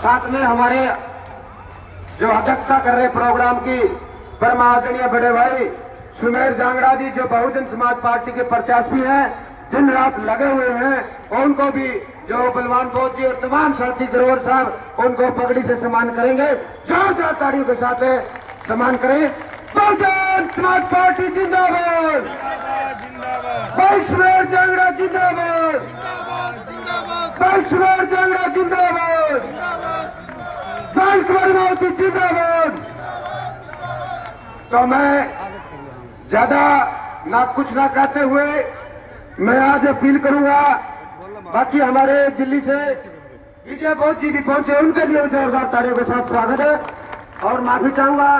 साथ में हमारे जो अध्यक्षता कर रहे प्रोग्राम की परम आदरणीय बड़े भाई सुमेर जांगड़ा जी, जो बहुजन समाज पार्टी के प्रत्याशी हैं, दिन रात लगे हुए हैं, उनको भी जो बलवान बोध जी और तमाम साथी ग्रोवर साहब उनको पगड़ी से सम्मान करेंगे। जोरदार तालियों के साथ सम्मान करें। बहुजन समाज पार्टी जिंदाबाद, भाई सुमेर जांगड़ा जिंदाबाद, भाई सुमेर जांगड़ा जिंदाबाद, भाई कुंवर मावती जिंदाबाद। तो मैं ज्यादा ना कुछ ना कहते हुए मैं आज अपील करूंगा, बाकी हमारे दिल्ली से विजय बोध जी भी पहुंचे, उनके लिए जोरदार तालियों के साथ स्वागत है। और माफी चाहूंगा,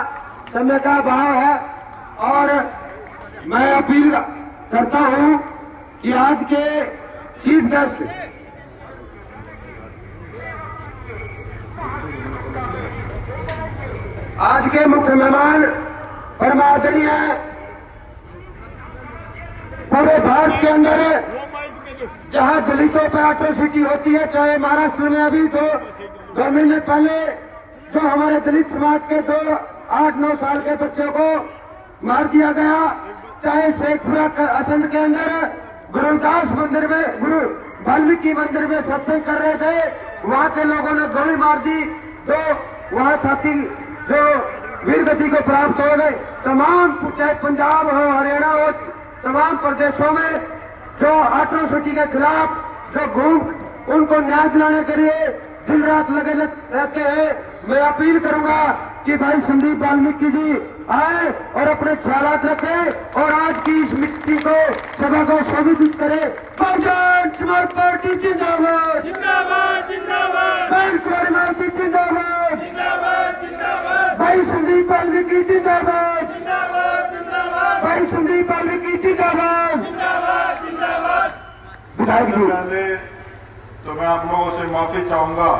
समय का अभाव है और मैं अपील करता हूं कि आज के चीफ गेस्ट आज के मुख्य मेहमान परम आदरणीय पूरे भारत के अंदर जहां दलितों पर एट्रोसिटी होती है, चाहे महाराष्ट्र में अभी 2 महीने पहले जो हमारे दलित समाज के 8-9 साल के बच्चों को मार दिया गया, चाहे शेखपुरा असंध के अंदर गुरुदास मंदिर में, गुरु वाल्मीकि मंदिर में सत्संग कर रहे थे, वहां के लोगों ने गोली मार दी, तो वहां साथी जो वीर गति को प्राप्त हो गए। तमाम, चाहे पंजाब हो, हरियाणा हो, तमाम प्रदेशों में जो एट्रोसिटी के खिलाफ जो घूम उनको न्याय दिलाने के लिए दिन रात लगे रहते हैं। मैं अपील करूंगा कि भाई संदीप वाल्मीकि जी आए और अपने ख्यालात रखें और आज की इस मिट्टी को सभा को शोभित करें। बहुजन समाज पार्टी जिंदाबाद, जिंदाबाद जिंदाबाद, भाई कुंवर मावती जिंदाबाद, जिंदाबाद जिंदाबाद, भाई संदीप वाल्मीकि जिंदाबाद, जिंदाबाद जिंदाबाद, भाई संदीप वाल्मीकि जिंदाबाद, जिंदाबाद जिंदाबाद। विधायक जी, पहले तो मैं आप लोगों से माफी चाहूंगा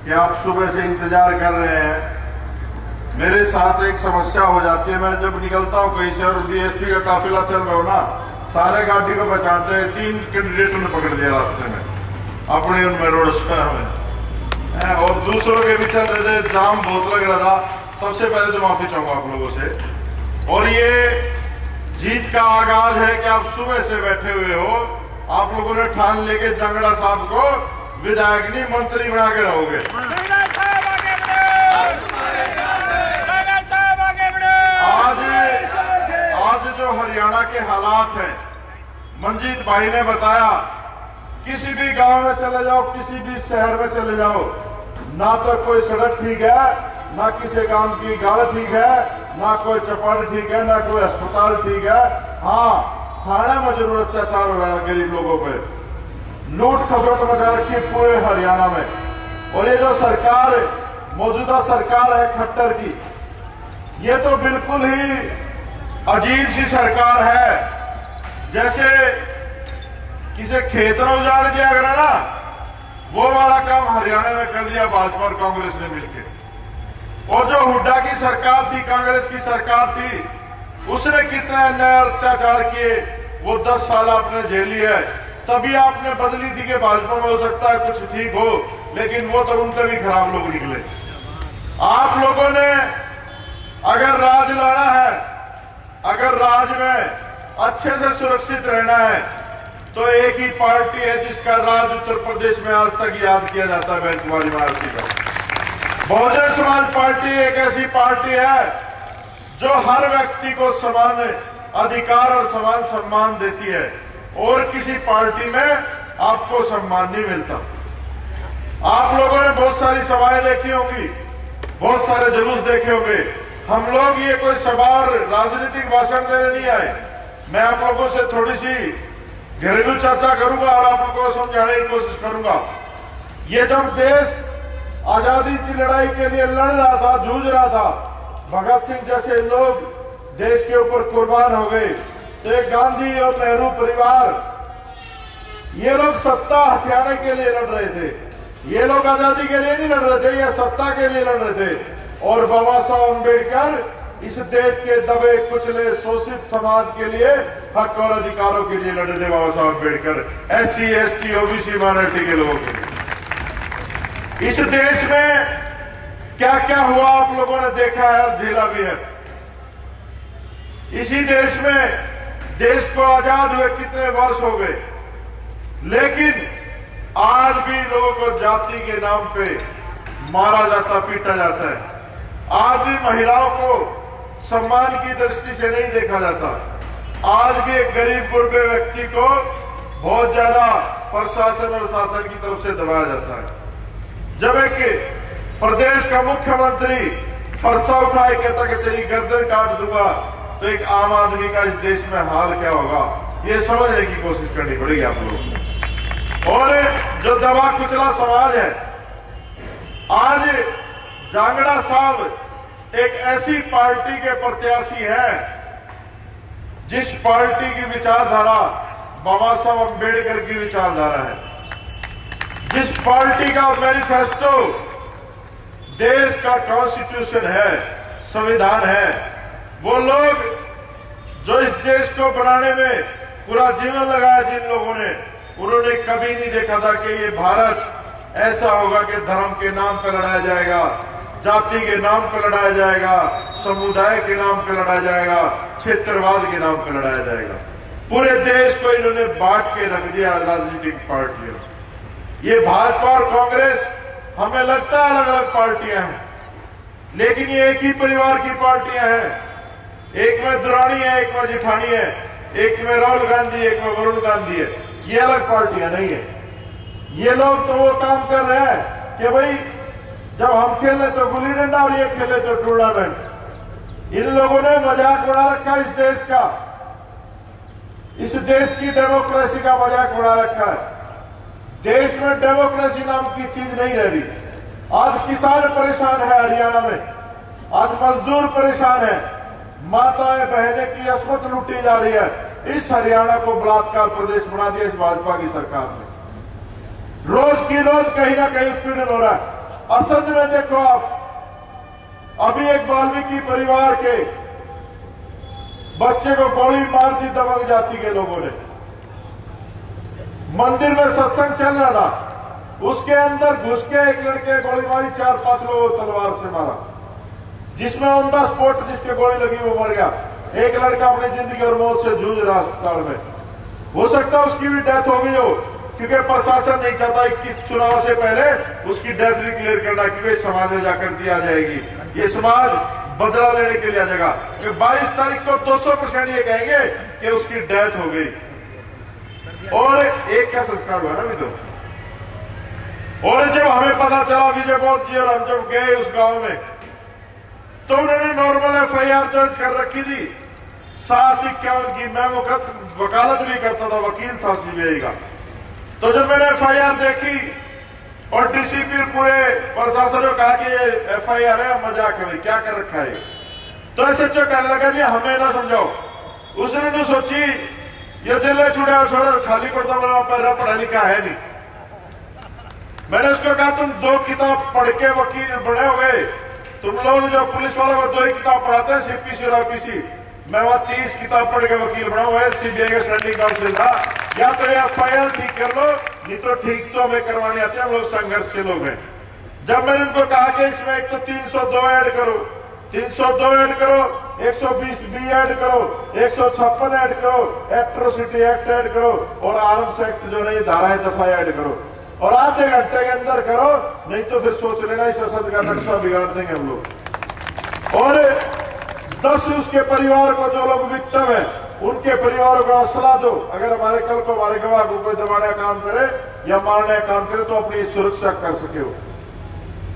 कि आप सुबह से इंतजार कर रहे हैं। मेरे साथ एक समस्या हो जाती है, मैं जब निकलता हूँ कहीं से और डीएसपी का काफिला चल रहा हो ना, सारे गाड़ी को पहचानते हैं, 3 कैंडिडेटों ने पकड़ दिया रास्ते में, अपने उनमें रोड में, और दूसरों के भी चल रहे थे, जाम बहुत लग रहा था। सबसे पहले तो माफी चाहूंगा आप लोगों से। और ये जीत का आगाज है कि आप सुबह से बैठे हुए हो, आप लोगों ने ठान लेके जांगड़ा साहब को विधायक नहीं मंत्री बना के रहोगे। आज जो हरियाणा के हालात हैं, मंजीत भाई ने बताया, किसी भी गांव में चले जाओ, किसी भी शहर में चले जाओ, ना तो कोई सड़क ठीक है, ना किसी काम की गाड़ ठीक है, ना कोई चौपाटी ठीक है, ना कोई अस्पताल ठीक है। हाँ, थाना में जरूर अत्याचार हो रहा है गरीब लोगों पे, लूट खसोट मचा रखी पूरे हरियाणा में। और ये जो सरकार, मौजूदा सरकार है खट्टर की, ये तो बिल्कुल ही अजीब सी सरकार है। जैसे किसी खेत में उजाड़ दिया गया ना, वो वाला काम हरियाणा में कर दिया भाजपा और कांग्रेस ने मिलकर। और जो हुड्डा की सरकार थी, कांग्रेस की सरकार थी, उसने कितने अन्याय अत्याचार किए, वो 10 साल आपने झेली है। तभी आपने बदली थी कि भाजपा में हो सकता है कुछ ठीक हो, लेकिन वो तो उनसे भी खराब लोग निकले। आप लोगों ने अगर राज लाना है, अगर राज में अच्छे से सुरक्षित रहना है, तो एक ही पार्टी है जिसका राज उत्तर प्रदेश में आज तक याद किया जाता है, बहन कुमारी मायावती का। बहुजन समाज पार्टी एक ऐसी पार्टी है जो हर व्यक्ति को समान अधिकार और समान सम्मान देती है, और किसी पार्टी में आपको सम्मान नहीं मिलता। आप लोगों ने बहुत सारी सभाएं देखी होंगी, बहुत सारे जुलूस देखे होंगे। हम लोग ये कोई सभा और राजनीतिक भाषण देने नहीं आए। मैं आप लोगों से थोड़ी सी घरेलू चर्चा करूंगा और आप लोगों को समझाने की कोशिश करूंगा। ये जब देश आजादी की लड़ाई के लिए लड़ रहा था, जूझ रहा था, भगत सिंह जैसे लोग देश के ऊपर कुर्बान हो गए, तो एक गांधी और नेहरू परिवार, ये लोग सत्ता हथियाने के लिए लड़ रहे थे। ये लोग आजादी के लिए नहीं लड़ रहे थे, ये सत्ता के लिए लड़ रहे थे। और बाबा साहब अम्बेडकर इस देश के दबे कुचले शोषित समाज के लिए, हक और अधिकारों के लिए लड़ रहे थे बाबा Saheb Ambedkar, SC ST OBC minority के लोगों के लिए। इस देश में क्या क्या हुआ आप लोगों ने देखा है और झेला भी है। इसी देश में देश को आजाद हुए कितने वर्ष हो गए, लेकिन आज भी लोगों को जाति के नाम पे मारा जाता, पीटा जाता है। आज भी महिलाओं को सम्मान की दृष्टि से नहीं देखा जाता। आज भी एक गरीब गुरबे व्यक्ति को बहुत ज्यादा प्रशासन और शासन की तरफ से दबाया जाता है। जब एक प्रदेश का मुख्यमंत्री फरसा उठाए कहता कि तेरी गर्दन काट दूंगा, तो एक आम आदमी का इस देश में हाल क्या होगा, ये समझने की कोशिश करनी पड़ेगी आप लोगों को। और जो दबा कुचला समाज है, आज जांगड़ा साहब एक ऐसी पार्टी के प्रत्याशी हैं जिस पार्टी की विचारधारा बाबा साहब अम्बेडकर की विचारधारा है, जिस पार्टी का मैनिफेस्टो देश का कॉन्स्टिट्यूशन है, संविधान है। वो लोग जो इस देश को बनाने में पूरा जीवन लगाया, जिन लोगों ने, उन्होंने कभी नहीं देखा था कि ये भारत ऐसा होगा कि धर्म के नाम पर लड़ाया जाएगा, जाति के नाम पर लड़ाया जाएगा, समुदाय के नाम पर लड़ाया जाएगा, क्षेत्रवाद के नाम पर लड़ाया जाएगा। पूरे देश को इन्होंने बांट के रख दिया राजनीतिक पार्टियों। ये भाजपा और कांग्रेस हमें लगता है अलग अलग पार्टियां हैं, लेकिन ये एक ही परिवार की पार्टियां हैं। एक में दुरानी है, एक में जिठानी है, एक में राहुल गांधी, एक में वरुण गांधी है। ये अलग पार्टियां नहीं है। ये लोग तो वो काम कर रहे हैं कि भाई जब हम खेले तो गुल्ली डंडा और ये खेले तो टूर्नामेंट। इन लोगों ने मजाक उड़ा रखा इस देश का, इस देश की डेमोक्रेसी का मजाक उड़ा रखा है। देश में डेमोक्रेसी नाम की चीज नहीं रह रही। आज किसान परेशान है हरियाणा में, आज मजदूर परेशान है, माताएं बहनें की अस्मत लूटी जा रही है। इस हरियाणा को बलात्कार प्रदेश बना दिया इस भाजपा की सरकार ने। रोज की रोज कहीं ना कहीं उत्पीड़न हो रहा है। असद में देखो आप, अभी एक वाल्मीकि परिवार के बच्चे को गोली मार दी दबंग जाति के लोगों ने। मंदिर में सत्संग चल रहा था, उसके अंदर घुस के एक लड़के गोली मारी, 4-5 लोगों को तलवार से मारा, जिसमें ऑन द स्पॉट जिसके गोली लगी वो मर गया। एक लड़का अपनी जिंदगी और मौत से जूझ रहा अस्पताल में। हो सकता है उसकी भी डेथ हो गई हो, क्योंकि प्रशासन नहीं चाहता 21 चुनाव से पहले उसकी डेथ भी क्लियर करना, क्योंकि समाज में जाकर दिया जाएगी। ये समाज बदला लेने के लिए आ जाएगा कि 22 तारीख को 200% ये कहेंगे कि उसकी डेथ हो गई। और एक का संस्कार हुआ ना अभी तो। और जब हमें पता चला विजय बौद्ध जी और हम जब गए उस गांव में, तो उन्होंने नॉर्मल FIR दर्ज कर रखी थी 751 की। मैं वकालत भी करता था, वकील था CBI का। तो जब मैंने FIR देखी और DCP पूरे प्रशासन ने कहा कि ये FIR है, मजाक है भाई, क्या कर रखा है, तो SHO कहने लगा जी हमें ना समझाओ। उसने तो सोची ये जिले छुड़े और छोड़ो खाली पड़ता बड़ा पढ़ा लिखा है नहीं। मैंने उसको कहा तुम 2 किताब पढ़ के वकील बने हो गए, तुम लोग जो पुलिस वालों को 2 ही किताब पढ़ाते हैं, CPC और RPC। मैं वहां 30 किताब पढ़ के वकील बना हुआ है, CBI का स्टैंडिंग काउंसिल था। या तो ये FIR ठीक कर लो, नहीं तो ठीक तो हमें करवाने आते हैं, हम लोग संघर्ष के लोग हैं। जब मैंने उनको कहा कि इसमें एक तो 302 ऐड करो, 302 ऐड करो, 120B ऐड करो, 156 ऐड करो, एट्रोसिटी एक्ट ऐड करो, और आर्म्स एक्ट जो नहीं धाराएं दफा ऐड करो, और आधे घंटे के अंदर करो, नहीं तो फिर सोच लेना इस असद का नक्शा बिगाड़ देंगे हम लोग। और 10 उसके परिवार को, जो लोग विक्टिम है उनके परिवारों को असला दो। अगर हमारे कल को हमारे गवाह को कोई दबाने का काम करे या मारने का काम करे तो अपनी सुरक्षा कर सके हो।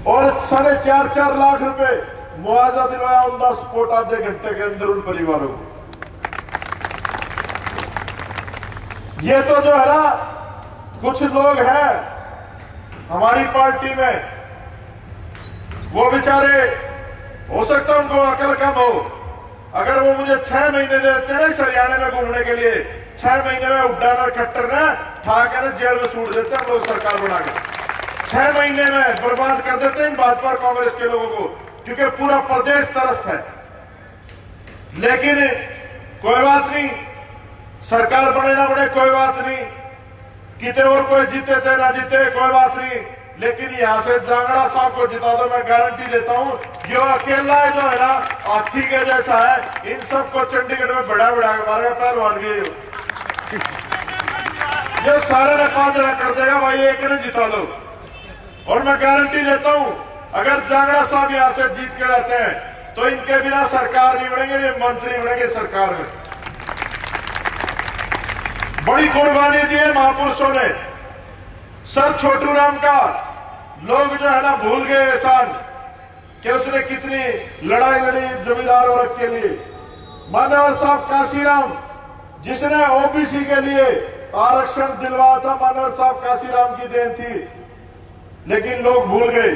और 4.5 लाख रुपए मुआवजा दिलवाया ऑन द स्पॉट आधे घंटे के अंदर उन परिवारों को। ये तो जो है ना, कुछ लोग हैं हमारी पार्टी में, वो बेचारे हो सकता है उनको अकल कम हो। अगर वो मुझे 6 महीने देते ना इस हरियाणा में घूमने के लिए, 6 महीने में उड्डान और खट्टर ने ठा कर जेल में सूट देते हैं लोग सरकार बना के। 6 महीने में बर्बाद कर देते हैं भाजपा और कांग्रेस के लोगों को, क्योंकि पूरा प्रदेश तरस है। लेकिन कोई बात नहीं, सरकार बने ना बने कोई बात नहीं, कितने और कोई जीते चाहे ना जीते कोई बात नहीं, लेकिन यहां से जांगड़ा साहब को जिता दो, मैं गारंटी देता हूं ये अकेला है जो है ना हाथी के जैसा है, इन सबको चंडीगढ़ में बढ़ा बढ़ा के मारेगा पहलवान भी। ये सारे ने 5 जगह कर देगा भाई, एक ने जिता लो। और मैं गारंटी देता हूं अगर जांगड़ा साहब यहां से जीत के रहते हैं तो इनके बिना सरकार नहीं बनेंगे, ये मंत्री बनेंगे सरकार में। बड़ी कुर्बानी दी है महापुरुषों ने। सर छोटू राम का लोग जो है ना भूल गए एहसान कि उसने कितनी लड़ाई लड़ी जमींदार वर्ग के लिए। मान्यवर साहब काशीराम जिसने ओबीसी के लिए आरक्षण दिलवाया था, मान्यवर साहब काशीराम की देन थी, लेकिन लोग भूल गए।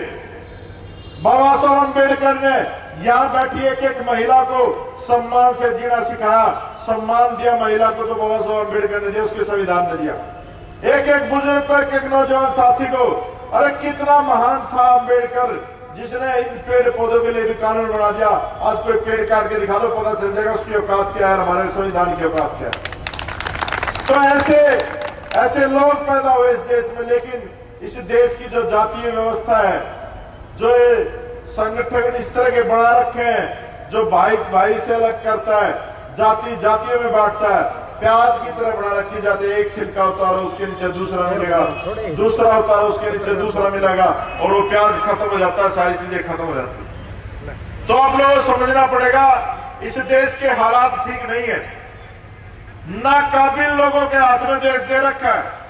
बाबा साहब अम्बेडकर ने यहां बैठी एक एक महिला को सम्मान से जीना सिखाया, सम्मान दिया महिला को तो बाबा साहब अम्बेडकर ने दिया, उसके संविधान ने दिया। एक एक बुजुर्ग को, एक एक नौजवान साथी को। अरे कितना महान था अम्बेडकर जिसने इन पेड़ पौधों के लिए भी कानून बना दिया। आज कोई पेड़ काट के दिखा दो, पता चल जाएगा उसकी औकात क्या है, हमारे संविधान की औकात क्या है। तो ऐसे लोग पैदा हुए इस देश में, लेकिन इस देश की जो जातीय व्यवस्था है, जो संगठन इस तरह के बना रखे हैं, जो भाई भाई से अलग करता है, जाति जातियों में बांटता है, प्याज की तरह बना रखी जाती है। एक छिलका उतारो उसके नीचे दूसरा मिलेगा, दूसरा उतारो उसके नीचे दूसरा मिलेगा, और वो प्याज खत्म हो जाता है, सारी चीजें खत्म हो जाती है। तो आप लोगों को समझना पड़ेगा इस देश के हालात ठीक नहीं है। नाकाबिल लोगों के हाथ में देश दे रखा है।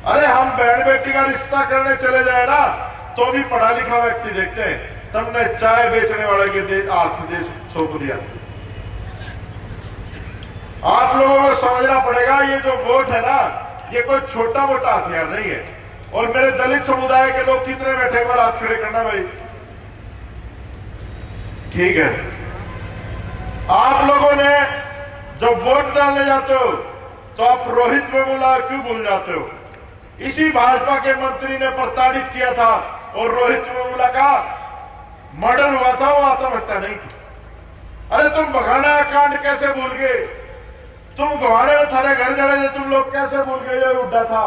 अरे हम बहन बेटी का रिश्ता करने चले जाए ना तो भी पढ़ा लिखा व्यक्ति देखते हैं, तुमने चाय बेचने वाले के हाथ देश सौंप दिया। आप लोगों को समझना पड़ेगा ये जो वोट है ना, ये कोई छोटा मोटा हथियार नहीं है। और मेरे दलित समुदाय के लोग कितने बैठे, एक बार हाथ खड़े करना भाई। ठीक है, आप लोगों ने जब वोट डालने जाते हो तो आप रोहित वेमुला क्यों भूल जाते हो? इसी भाजपा के मंत्री ने प्रताड़ित किया था और रोहित वेमुला का मर्डर हुआ था, वो आत्महत्या नहीं थी। अरे तुम बघाना कांड कैसे भूल गए? तुम गवाड़े में थारे घर जड़े थे, तुम लोग कैसे भूल गए? ये उड्डा था।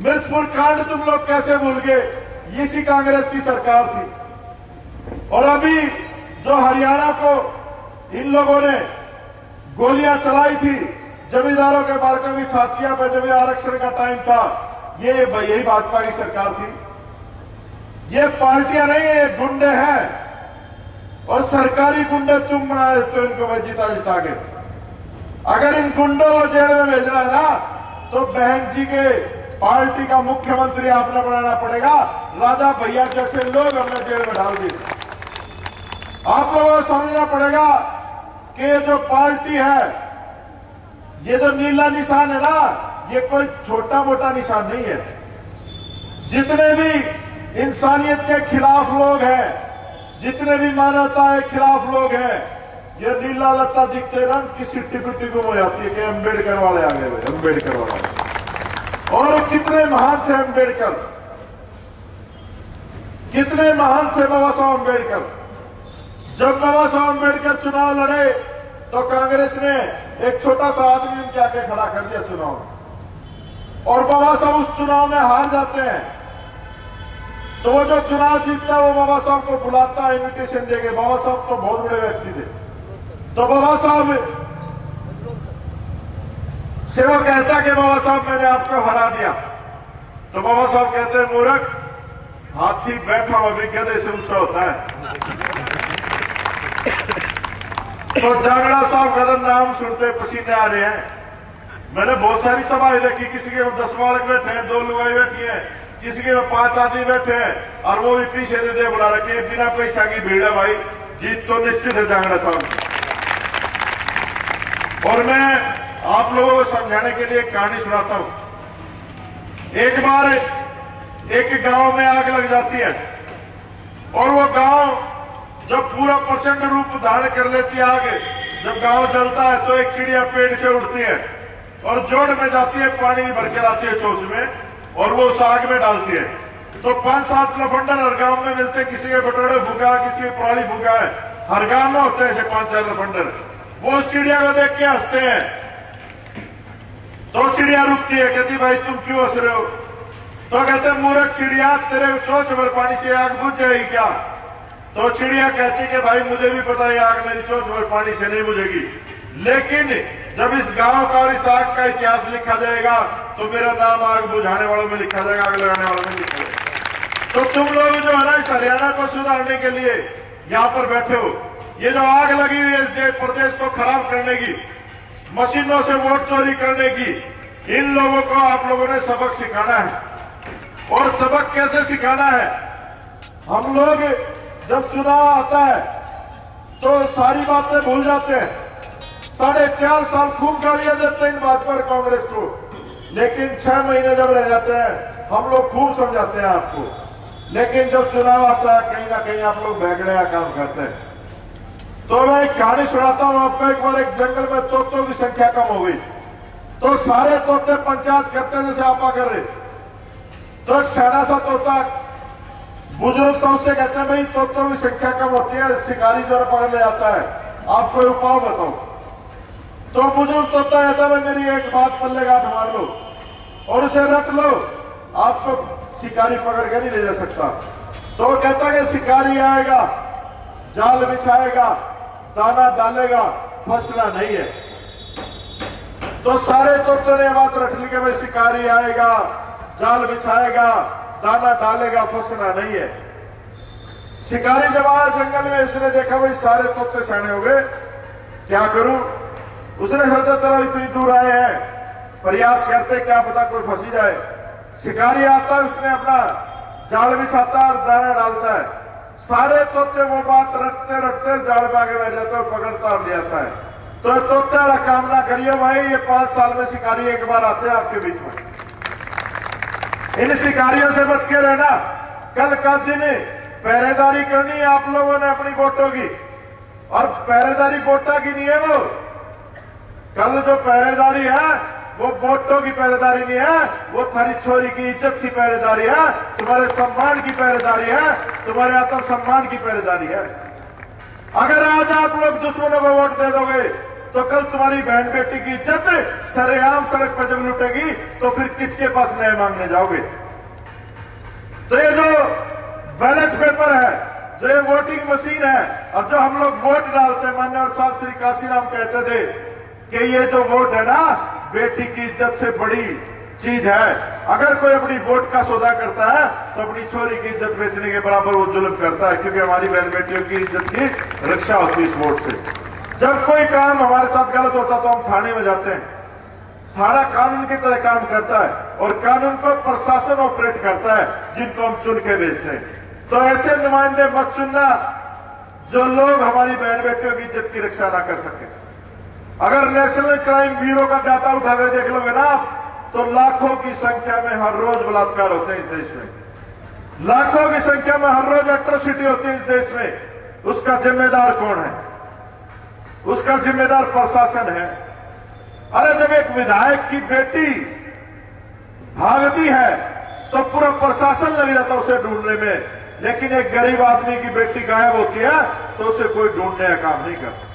मिर्चपुर कांड तुम लोग कैसे भूल गए? इसी कांग्रेस की सरकार थी। और अभी जो हरियाणा को इन लोगों ने गोलियां चलाई थी जमींदारों के बालकों की छातियां पर, जब आरक्षण का टाइम था, ये यही भाजपा की सरकार थी। ये पार्टियां नहीं है, ये गुंडे हैं। और सरकारी गुंडे तुम बना देते हो इनको, मैं जिता के। अगर इन गुंडों को जेल में भेजना है ना तो बहन जी के पार्टी का मुख्यमंत्री आपने बनाना पड़ेगा। राजा भैया जैसे लोग हमने जेल में डाल दिए। आप लोगों को समझना पड़ेगा कि ये जो पार्टी है, ये जो नीला निशान है ना, ये कोई छोटा मोटा निशान नहीं है। जितने भी इंसानियत के खिलाफ लोग हैं, जितने भी मानवता के खिलाफ लोग हैं, ये नीला लत्ता दिखते रंग की सिट्टी पिट्टी गुम हो जाती है कि अम्बेडकर वाले आ गए, अम्बेडकर वाले। और कितने महान थे अम्बेडकर, कितने महान थे बाबा साहब अम्बेडकर। जब बाबा साहब अम्बेडकर चुनाव लड़े तो कांग्रेस ने एक छोटा सा आदमी उनके आके खड़ा कर दिया चुनाव में, और बाबा साहब उस चुनाव में हार जाते हैं। तो वो जो चुनाव जीतता है वो बाबा साहब को बुलाता है इन्विटेशन देके। बाबा साहब तो बहुत बड़े व्यक्ति थे। तो बाबा साहब से वो कहता कि बाबा साहब मैंने आपको हरा दिया। तो बाबा साहब कहते हैं, मूर्ख, हाथी बैठा हुआ भी गधे से ऊंचा होता है। तो जांगड़ा साहब का नाम सुनते पसीने आ रहे हैं। मैंने बहुत सारी सभाएं देखी, किसी के 10 बालक बैठे हैं, 2 लुगाई बैठी है, किसी के 5 आदमी बैठे हैं, और वो भी पीछे दे बुला रखे हैं। बिना पैसा की भीड़ है भाई, जीत तो निश्चित है जांगड़ा साहब। और मैं आप लोगों को समझाने के लिए एक कहानी सुनाता हूं। एक बार एक गांव में आग लग जाती है, और वो गांव जब पूरा प्रचंड रूप धारण कर लेती है आग, जब गांव जलता है तो एक चिड़िया पेड़ से उड़ती है और जोड़ में जाती है, पानी भर के लाती है चोंच में, और वो उस आग में डालती है। तो 5-7 लफंडर हर गांव में मिलते हैं, किसी के बटोरे फूका, किसी के पराली फूका है, हर गांव में होते हैं ऐसे 5-4 लफंडर। वो उस चिड़िया को देख के हंसते हैं। तो चिड़िया रुकती है, कहती भाई तुम क्यों हंस रहे हो? तो कहते मूर्ख चिड़िया, तेरे चोंच भर पानी से आग बुझ जाएगी क्या? तो चिड़िया कहती कि भाई मुझे भी पता है आग मेरी चोंच भर पानी से नहीं बुझेगी, लेकिन जब इस गांव का और इस आग का इतिहास लिखा जाएगा तो मेरा नाम आग बुझाने वालों में लिखा जाएगा, आग लगाने वालों में लिखा जाएगा। तो तुम लोग जो है ना इस हरियाणा को सुधारने के लिए यहाँ पर बैठे हो, ये जो आग लगी हुई है इस प्रदेश को खराब करने की, मशीनों से वोट चोरी करने की, इन लोगों को आप लोगों ने सबक सिखाना है। और सबक कैसे सिखाना है? हम लोग जब चुनाव आता है तो सारी बातें भूल जाते हैं। 4.5 साल खूब गालियां देते हैं इन भाजपा और कांग्रेस को, लेकिन 6 महीने जब रह जाते हैं हम लोग खूब समझाते हैं आपको, लेकिन जब चुनाव आता है कहीं ना कहीं आप लोग भैगड़े काम करते हैं। तो मैं एक कहानी सुनाता हूं आपको। एक बार एक जंगल में तोतों की संख्या कम हो गई, तो सारे तोते पंचायत करते जैसे आपा कर रहे। तो एक सैना सा तोता बुजुर्ग से उससे कहते हैं भाई तोतों की संख्या कम होती है, शिकारी जो पकड़ ले जाता है, आप कोई उपाय बताओ। तो बुजुर्ग तोता कहता है मेरी एक बात पल्ले गांठ मार लो और उसे रख लो, आपको शिकारी पकड़ के नहीं ले जा सकता। तो वो कहता है कि शिकारी आएगा, जाल बिछाएगा, दाना डालेगा, फंसना नहीं है। तो सारे तोतों ने बात रख ली कि भाई शिकारी आएगा, जाल बिछाएगा, दाना डालेगा, फंसना नहीं है। शिकारी जब आया जंगल में, उसने देखा भाई सारे तोते सैने हो गए, क्या करूं? उसने सोचा चलो इतनी दूर आए हैं, प्रयास करते क्या पता कोई फंसी जाए। शिकारी आता है, उसने अपना जाल बिछाता है और दाना डालता है। सारे तोते वो बात रखते रखते जाल में आगे बैठ जाते और पकड़ता और ले आता है। तो तोते वाला काम ना करिए भाई, ये 5 साल में शिकारी एक बार आते हैं आपके बीच में। इन शिकारियों से बच के रहना। कल का दिन पहरेदारी करनी है आप लोगों ने अपनी वोटों की, और पहरेदारी वोटा की नहीं है। वो कल जो पहरेदारी है वो वोटों की पहरेदारी नहीं है, वो थारी छोरी की इज्जत की पहरेदारी है, तुम्हारे सम्मान की पहरेदारी है, तुम्हारे आत्म सम्मान की पहरेदारी है। अगर आज आप लोग दुश्मनों को वोट दे दोगे तो कल तुम्हारी बहन बेटी की इज्जत सरेआम सड़क पर जब लुटेगी तो फिर किसके पास न्याय मांगने जाओगे? तो ये जो बैलेट पेपर है, जो ये वोटिंग मशीन है, और जो हम लोग वोट डालते हैं, माननीय साहब श्री काशीराम कहते थे कि ये जो वोट है ना बेटी की इज्जत से बड़ी चीज है। अगर कोई अपनी वोट का सौदा करता है तो अपनी छोरी की इज्जत बेचने के बराबर वो जुल्म करता है, क्योंकि हमारी बहन बेटियों की इज्जत की रक्षा होती है इस वोट से। जब कोई काम हमारे साथ गलत होता तो हम थाने में जाते हैं। थाना कानून की तरह काम करता है और कानून को प्रशासन ऑपरेट करता है, जिनको हम चुन के भेजते हैं। तो ऐसे नुमाइंदे मत चुनना जो लोग हमारी बहन बेटियों की इज्जत की रक्षा ना कर सके। अगर नेशनल क्राइम ब्यूरो का डाटा उठा के देख लोगे ना आप, तो लाखों की संख्या में हर रोज बलात्कार होते हैं इस देश में, लाखों की संख्या में हर रोज एट्रोसिटी होती है इस देश में। उसका जिम्मेदार कौन है? उसका जिम्मेदार प्रशासन है। अरे जब एक विधायक की बेटी भागती है तो पूरा प्रशासन लग जाता है उसे ढूंढने में, लेकिन एक गरीब आदमी की बेटी गायब होती है तो उसे कोई ढूंढने का काम नहीं करता।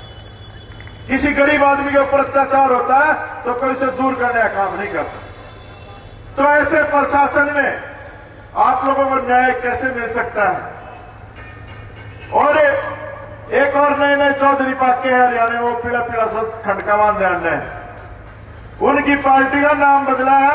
किसी गरीब आदमी के ऊपर अत्याचार होता है तो कोई उसे दूर करने का काम नहीं करता। तो ऐसे प्रशासन में आप लोगों को न्याय कैसे मिल सकता है? और एक और नए चौधरी पाके हरियाणा, वो पीला पीला सब खंड का बांध है, उनकी पार्टी का नाम बदला है।